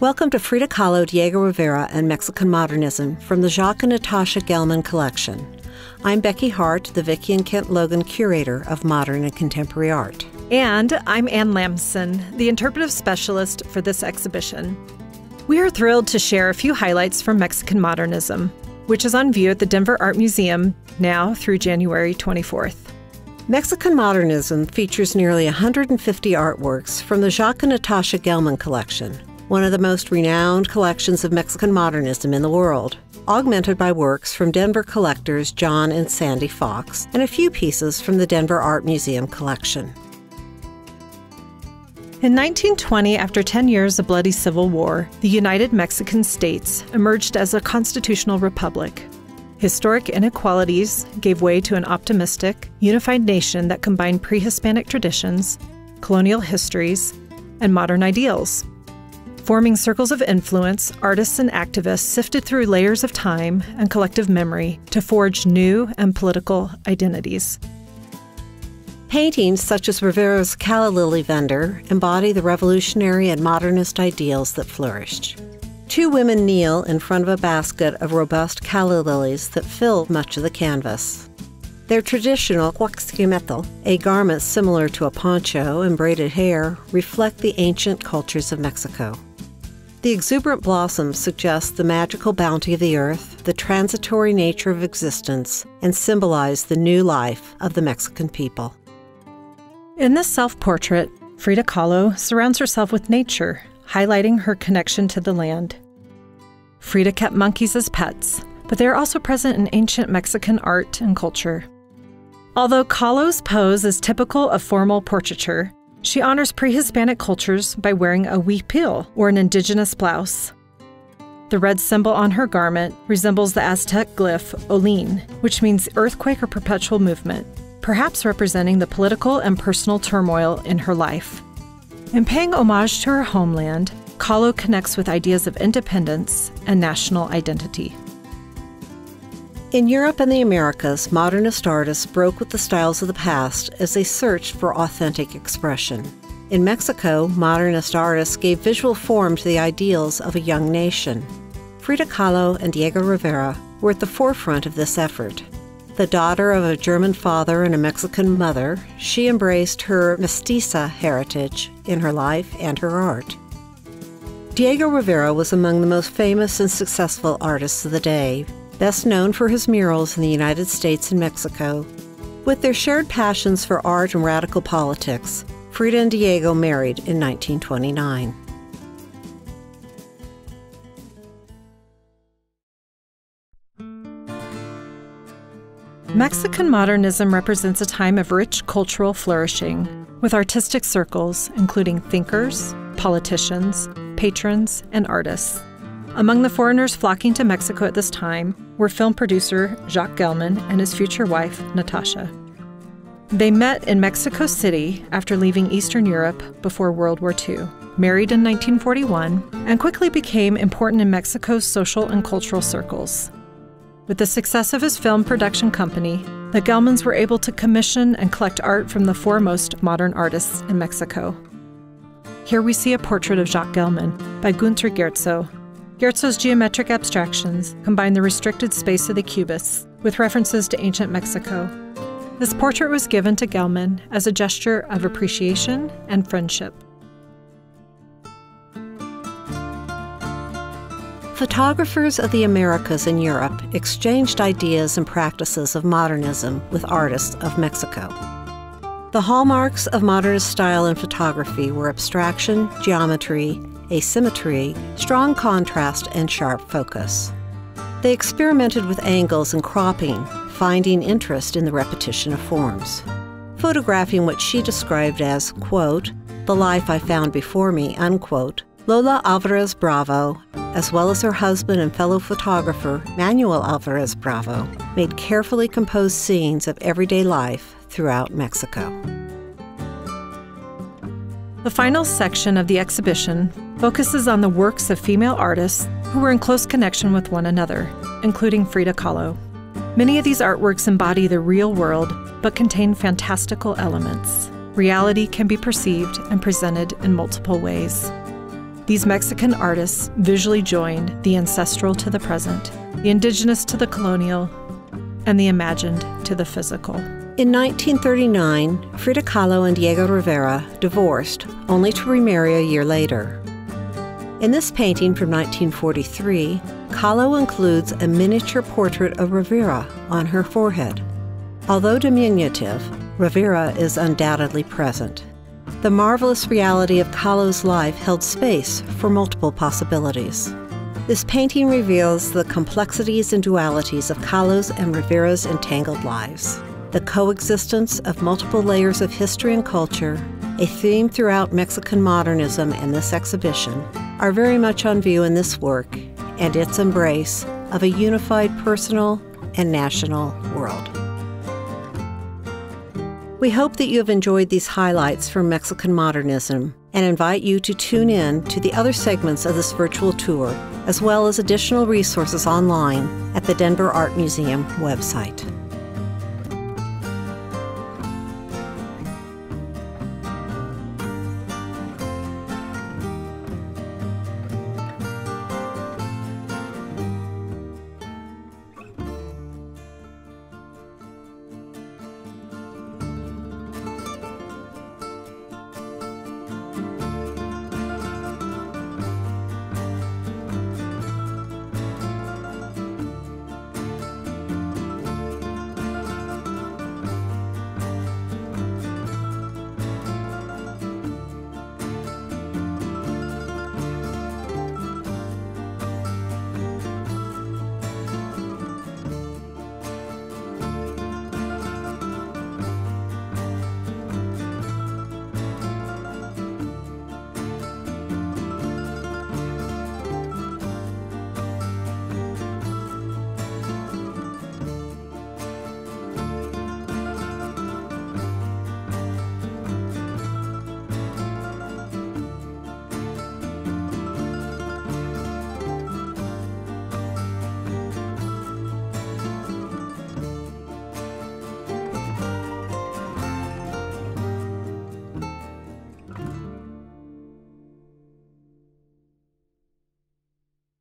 Welcome to Frida Kahlo, Diego Rivera, and Mexican Modernism from the Jacques and Natasha Gelman collection. I'm Rebecca Hart, the Vicki and Kent Logan Curator of Modern and Contemporary Art. And I'm Ann Lambson, the interpretive specialist for this exhibition. We are thrilled to share a few highlights from Mexican Modernism, which is on view at the Denver Art Museum now through January 24th. Mexican Modernism features nearly 150 artworks from the Jacques and Natasha Gelman collection, one of the most renowned collections of Mexican Modernism in the world, augmented by works from Denver collectors John and Sandy Fox and a few pieces from the Denver Art Museum collection. In 1920, after 10 years of bloody civil war, the United Mexican States emerged as a constitutional republic. Historic inequalities gave way to an optimistic, unified nation that combined pre-Hispanic traditions, colonial histories, and modern ideals. Forming circles of influence, artists and activists sifted through layers of time and collective memory to forge new and political identities. Paintings such as Rivera's Calla Lily Vendor embody the revolutionary and modernist ideals that flourished. Two women kneel in front of a basket of robust calla lilies that fill much of the canvas. Their traditional huaxquimetal, a garment similar to a poncho and braided hair, reflect the ancient cultures of Mexico. The exuberant blossoms suggest the magical bounty of the earth, the transitory nature of existence, and symbolize the new life of the Mexican people. In this self-portrait, Frida Kahlo surrounds herself with nature, highlighting her connection to the land. Frida kept monkeys as pets, but they are also present in ancient Mexican art and culture. Although Kahlo's pose is typical of formal portraiture, she honors pre-Hispanic cultures by wearing a huipil, or an indigenous blouse. The red symbol on her garment resembles the Aztec glyph Olin, which means earthquake or perpetual movement, perhaps representing the political and personal turmoil in her life. In paying homage to her homeland, Kahlo connects with ideas of independence and national identity. In Europe and the Americas, modernist artists broke with the styles of the past as they searched for authentic expression. In Mexico, modernist artists gave visual form to the ideals of a young nation. Frida Kahlo and Diego Rivera were at the forefront of this effort. The daughter of a German father and a Mexican mother, she embraced her mestiza heritage in her life and her art. Diego Rivera was among the most famous and successful artists of the day, best known for his murals in the United States and Mexico. With their shared passions for art and radical politics, Frida and Diego married in 1929. Mexican modernism represents a time of rich cultural flourishing, with artistic circles including thinkers, politicians, patrons, and artists. Among the foreigners flocking to Mexico at this time were film producer Jacques Gilman and his future wife, Natasha. They met in Mexico City after leaving Eastern Europe before World War II, married in 1941, and quickly became important in Mexico's social and cultural circles. With the success of his film production company, the Gelmans were able to commission and collect art from the foremost modern artists in Mexico. Here we see a portrait of Jacques Gilman by Günter Guerzo. Guerzo's geometric abstractions combine the restricted space of the cubists with references to ancient Mexico. This portrait was given to Gelman as a gesture of appreciation and friendship. Photographers of the Americas and Europe exchanged ideas and practices of modernism with artists of Mexico. The hallmarks of modernist style in photography were abstraction, geometry, asymmetry, strong contrast, and sharp focus. They experimented with angles and cropping, finding interest in the repetition of forms. Photographing what she described as, quote, the life I found before me, unquote, Lola Alvarez Bravo, as well as her husband and fellow photographer, Manuel Alvarez Bravo, made carefully composed scenes of everyday life throughout Mexico. The final section of the exhibition focuses on the works of female artists who were in close connection with one another, including Frida Kahlo. Many of these artworks embody the real world, but contain fantastical elements. Reality can be perceived and presented in multiple ways. These Mexican artists visually joined the ancestral to the present, the indigenous to the colonial, and the imagined to the physical. In 1939, Frida Kahlo and Diego Rivera divorced, only to remarry a year later. In this painting from 1943, Kahlo includes a miniature portrait of Rivera on her forehead. Although diminutive, Rivera is undoubtedly present. The marvelous reality of Kahlo's life held space for multiple possibilities. This painting reveals the complexities and dualities of Kahlo's and Rivera's entangled lives. The coexistence of multiple layers of history and culture, a theme throughout Mexican modernism and this exhibition, are very much on view in this work and its embrace of a unified personal and national world. We hope that you have enjoyed these highlights from Mexican modernism and invite you to tune in to the other segments of this virtual tour, as well as additional resources online at the Denver Art Museum website.